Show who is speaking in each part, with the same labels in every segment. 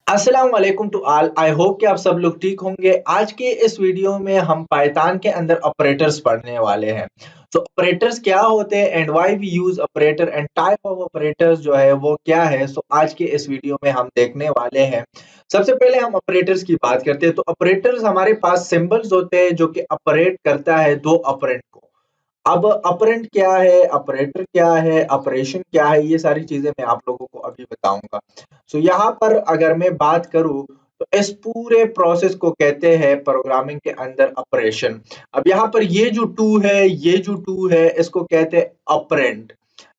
Speaker 1: अस्सलाम वालेकुम to all. I hope कि आप सब लोग ठीक होंगे। आज के इस वीडियो में हम पाइथन के अंदर ऑपरेटर्स पढ़ने वाले हैं। तो ऑपरेटर्स क्या होते हैं and why we use operator and type of operators जो है वो क्या है। सो आज के इस वीडियो में हम देखने वाले हैं। सबसे पहले हम ऑपरेटर्स की बात करते हैं। तो ऑपरेटर्स हमारे पास सिंबल्स होते हैं जो कि ऑपरेट करता है दो ऑपरेंड को। अब ऑपरेंड क्या है, ऑपरेटर क्या है, ऑपरेशन क्या है, ये सारी चीजें मैं आप लोगों को अभी बताऊंगा। सो यहाँ पर अगर मैं बात करूँ तो इस पूरे प्रोसेस को कहते हैं प्रोग्रामिंग के अंदर ऑपरेशन। अब यहाँ पर ये जो टू है, ये जो टू है, इसको कहते हैं ऑपरेंड,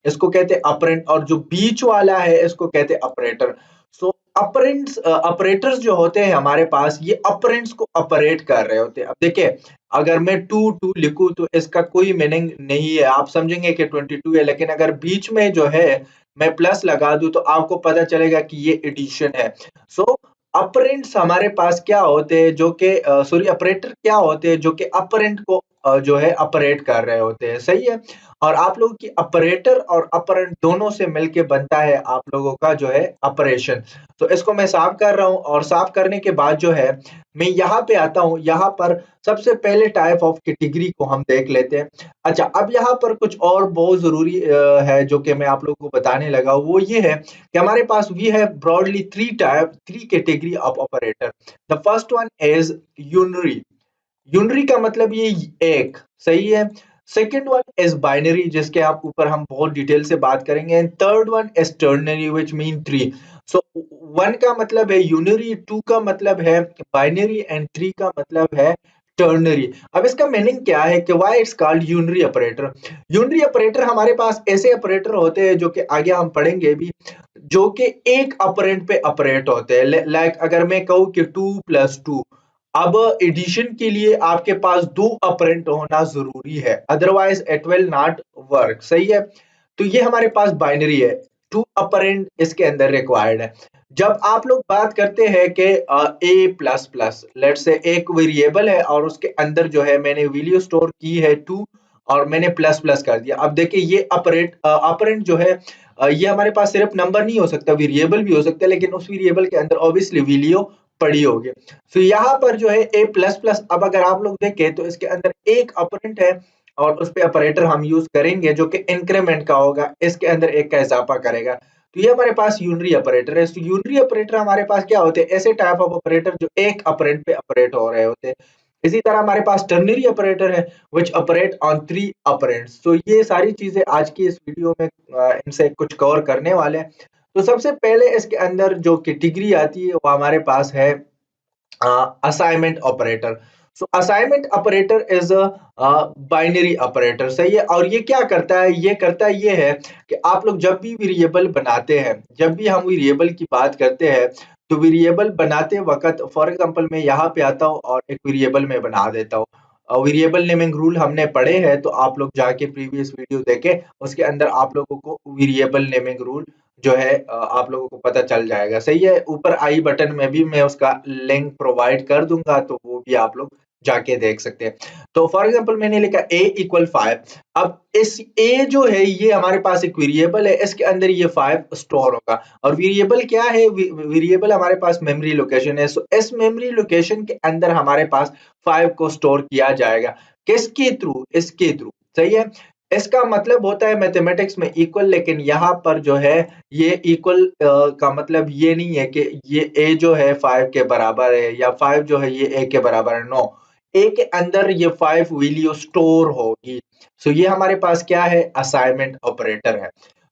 Speaker 1: इसको कहते हैं ऑपरेंड, और जो बीच वाला है इसको कहते हैं ऑपरेटर। सो ऑपरेंड्स ऑपरेटर्स जो होते हैं हमारे पास, ये ऑपरेंड्स को ऑपरेट कर रहे होते हैं। अब देखिए, अगर मैं टू टू लिखूं तो इसका कोई मीनिंग नहीं है, आप समझेंगे कि 22 है, लेकिन अगर बीच में जो है मैं प्लस लगा दूं तो आपको पता चलेगा कि ये एडिशन है। सो ऑपरेंड्स हमारे पास क्या होते हैं जो कि सॉरी ऑपरेटर क्या होते हैं जो कि ऑपरेंड को जो है ऑपरेट कर रहे होते हैं, सही है। और आप लोगों की ऑपरेटर और ऑपरेंड दोनों से मिलके बनता है आप लोगों का जो है ऑपरेशन। तो इसको मैं साफ कर रहा हूं, और साफ करने के बाद जो है मैं यहाँ पे आता हूँ। यहाँ पर सबसे पहले टाइप ऑफ कैटेगरी को हम देख लेते हैं। अच्छा, अब यहाँ पर कुछ और बहुत जरूरी है जो कि मैं आप लोगों को बताने लगा हूँ, वो ये है कि हमारे पास we have broadly three category of operator. The first one is unary. Unary का मतलब ये एक, सही है। सेकेंड वन इज बाइनरी, जिसके आप ऊपर हम बहुत डिटेल से बात करेंगे। And third one is ternary which mean three. So one का मतलब है यूनरी, टू का मतलब है बाइनरी, एंड थ्री का मतलब है टर्नरी। अब इसका मीनिंग क्या है कि why it's called unary operator. Unary operator हमारे पास ऐसे ऑपरेटर होते हैं जो कि आगे हम पढ़ेंगे भी, जो कि एक ऑपरेंड पे ऑपरेट होते हैं। लाइक अगर मैं कहूँ कि टू प्लस टू, अब एडिशन के लिए आपके पास दो ऑपरेंड होना जरूरी है, otherwise it will not work, सही है। तो ये हमारे पास बाइनरी है, टू ऑपरेंड इसके अंदर रिक्वायर्ड है। जब आप लोग बात करते हैं कि ए प्लस प्लस, लेट से एक वेरिएबल है और उसके अंदर जो है मैंने वैल्यू स्टोर की है टू, और मैंने प्लस प्लस कर दिया। अब देखिए ये ऑपरेंड जो है, ये हमारे पास सिर्फ नंबर नहीं हो सकता, वेरिएबल भी हो सकता है, लेकिन उस वेरिएबल के अंदर ऑब्वियसली वैल्यू पड़ी होगी। तो यहाँ पर जो है ए प्लस प्लस, अब अगर आप लोग देखें तो इसके अंदर एक ऑपरेंड है, और उस पे ऑपरेटर हम यूज करेंगे जो कि इंक्रीमेंट का होगा, इसके अंदर एक का इजाफा करेगा। तो ये हमारे पास यूनरी ऑपरेटर है। तो यूनरी ऑपरेटर हमारे पास क्या होते हैं, ऐसे टाइप ऑफ ऑपरेटर जो एक ऑपरेंड पे ऑपरेट हो रहे होते हैं। इसी तरह हमारे पास टर्नरी ऑपरेटर है विच ऑपरेट ऑन थ्री ऑपरेंड्स। तो ये सारी चीजें आज की इस वीडियो में इनसे कुछ कवर करने वाले हैं। तो सबसे पहले इसके अंदर जो कैटेगरी आती है वो हमारे पास है assignment operator. So assignment operator is a binary operator, सही है। और ये क्या करता है, ये करता है ये है कि आप लोग जब भी वेरिएबल बनाते हैं, जब भी हम वेरिएबल की बात करते हैं, तो वेरिएबल बनाते वक्त फॉर एग्जांपल मैं यहाँ पे आता हूँ और एक वेरिएबल में बना देता हूँ। वेरिएबल नेमिंग रूल हमने पढ़े हैं, तो आप लोग जाके प्रीवियस वीडियो देखें, उसके अंदर आप लोगों को वेरिएबल नेमिंग रूल जो है आप लोगों को पता चल जाएगा, सही है। ऊपर आई बटन में भी मैं उसका लिंक प्रोवाइड कर दूंगा, तो वो भी आप लोग जाके देख सकते हैं। तो फॉर एग्जांपल मैंने लिखा a इक्वल 5। अब इस a जो है ये हमारे पास एक वेरिएबल है, इसके अंदर ये 5 स्टोर होगा। और वेरिएबल क्या है, वेरिएबल हमारे पास मेमोरी लोकेशन है। सो इस मेमोरी लोकेशन के अंदर हमारे पास 5 को स्टोर किया जाएगा। किसके थ्रू, इसके थ्रू, सही है। इसका मतलब होता है मैथमेटिक्स में इक्वल, लेकिन यहाँ पर जो है ये इक्वल का मतलब ये नहीं है कि ये a जो है 5 के बराबर है, या 5 जो है ये a के बराबर है। नो, a के अंदर ये 5 वैल्यू स्टोर होगी। सो ये हमारे पास क्या है, असाइनमेंट ऑपरेटर है।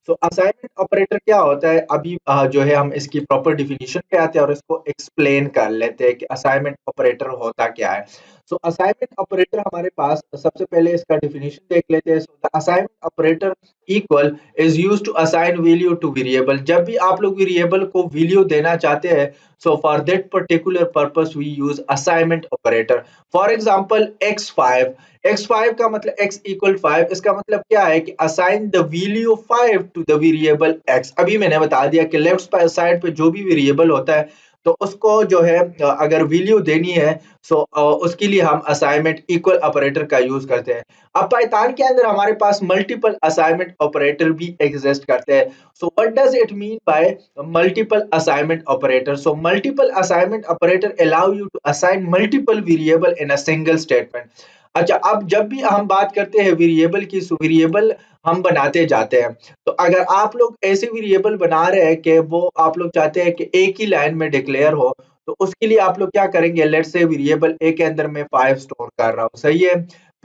Speaker 1: सो असाइनमेंट ऑपरेटर क्या होता है, अभी जो है हम इसकी प्रॉपर डिफिनीशन पे आते हैं और इसको एक्सप्लेन कर लेते हैं कि असाइनमेंट ऑपरेटर होता क्या है। सो असाइनमेंट ऑपरेटर हमारे पास, सबसे पहले इसका डिफिनीशन देख लेते हैं। So the assignment operator equal is used to assign value to variable. जब भी आप लोग वेरिएबल को वैल्यू देना चाहते हैं, so for that particular purpose we use assignment operator. For example x5, x5 का मतलब x इक्वल 5, इसका मतलब क्या है कि assign the value 5 to the variable x। अभी मैंने बता दिया कि लेफ्ट साइड पे जो भी वेरिएबल होता है, तो उसको जो है अगर वैल्यू देनी है सो उसके लिए हम असाइनमेंट इक्वल ऑपरेटर का यूज करते हैं। अब पाइथन के अंदर हमारे पास मल्टीपल असाइनमेंट ऑपरेटर भी एग्जिस्ट करते हैं। So what does it mean by multiple assignment operator? So multiple assignment operator allow you to assign multiple variable in a single statement. अच्छा, अब जब भी हम बात करते हैं वेरिएबल की, सो वेरिएबल हम बनाते जाते हैं। तो अगर आप लोग ऐसे वेरिएबल बना रहे हैं कि वो आप लोग चाहते हैं कि एक ही लाइन में डिक्लेयर हो, तो उसके लिए आप लोग क्या करेंगे, लेट्स से वेरिएबल ए के अंदर मैं 5 स्टोर कर रहा हूँ, सही है।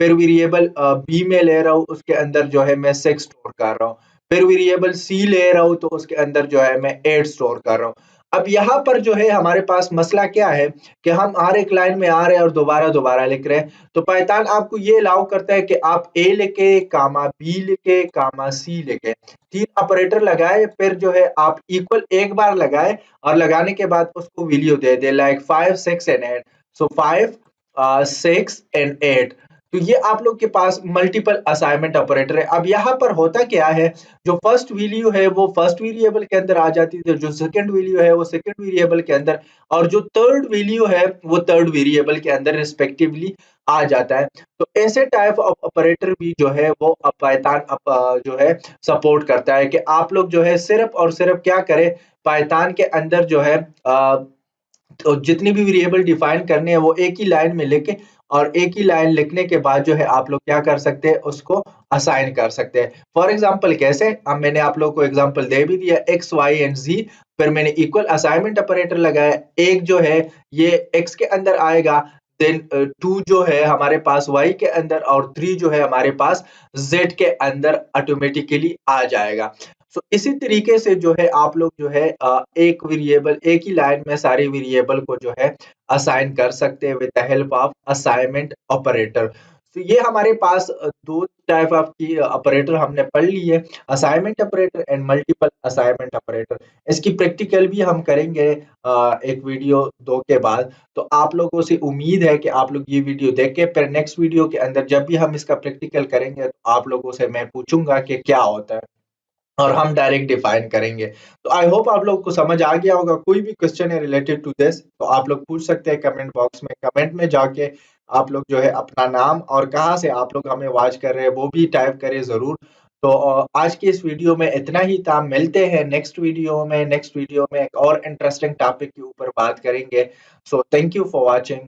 Speaker 1: फिर वेरिएबल बी में ले रहा हूँ, उसके अंदर जो है मैं 6 स्टोर कर रहा हूँ। फिर वेरिएबल सी ले रहा हूँ, तो उसके अंदर जो है मैं 8 स्टोर कर रहा हूँ। अब यहाँ पर जो है हमारे पास मसला क्या है कि हम हर एक लाइन में आ रहे हैं और दोबारा लिख रहे हैं। तो पाइथन आपको ये अलाउ करता है कि आप ए लिखे, कामा बी लिखे, कामा सी लिखे, 3 ऑपरेटर लगाए, फिर जो है आप इक्वल एक बार लगाए और लगाने के बाद उसको value they they, like 5 6 and 8। So 5 6 and 8। तो ये आप लोग के पास मल्टीपल असाइनमेंट ऑपरेटर है। अब यहाँ पर होता क्या है, जो फर्स्ट वैल्यू है वो फर्स्ट वेरिएबल के अंदर आ जाती है, जो सेकंड वैल्यू है वो सेकंड वेरिएबल के अंदर, और जो थर्ड वैल्यू है वो थर्ड वेरिएबल के अंदर रिस्पेक्टिवली आ जाता है। तो ऐसे टाइप ऑफ ऑपरेटर भी जो है वो पाइथन जो है सपोर्ट करता है कि आप लोग जो है सिर्फ और सिर्फ क्या करें, पाइथन के अंदर जो है तो जितनी भी वेरिएबल डिफाइन करने हैं वो एक ही लाइन में लिखे, और एक ही लाइन लिखने के बाद जो है आप लोग क्या कर सकते हैं, उसको असाइन कर सकते हैं। फॉर एग्जांपल कैसे, अब मैंने आप लोग को एग्जांपल दे भी दिया, एक्स वाई एंड जी, फिर मैंने इक्वल असाइनमेंट ऑपरेटर लगाया। एक जो है ये एक्स के अंदर आएगा, देन 2 जो है हमारे पास वाई के अंदर, और 3 जो है हमारे पास जेड के अंदर ऑटोमेटिकली आ जाएगा। सो इसी तरीके से जो है आप लोग जो है एक वेरिएबल एक ही लाइन में सारे वेरिएबल को जो है असाइन कर सकते हैं with the help of assignment operator. तो ये हमारे पास दो टाइप ऑफ की ऑपरेटर हमने पढ़ ली है, assignment operator and multiple assignment operator. इसकी प्रैक्टिकल भी हम करेंगे एक वीडियो 2 के बाद। तो आप लोगों से उम्मीद है कि आप लोग ये वीडियो देख के फिर नेक्स्ट वीडियो के अंदर जब भी हम इसका प्रैक्टिकल करेंगे तो आप लोगों से मैं पूछूंगा कि क्या होता है, और हम डायरेक्ट डिफाइन करेंगे। तो आई होप आप लोग को समझ आ गया होगा। कोई भी क्वेश्चन है रिलेटेड टू दिस तो आप लोग पूछ सकते हैं कमेंट बॉक्स में। कमेंट में जाके आप लोग जो है अपना नाम और कहाँ से आप लोग हमें वॉच कर रहे हैं वो भी टाइप करें जरूर। तो आज की इस वीडियो में इतना ही था। मिलते हैं नेक्स्ट वीडियो में। नेक्स्ट वीडियो में एक और इंटरेस्टिंग टॉपिक के ऊपर बात करेंगे। So thank you for watching.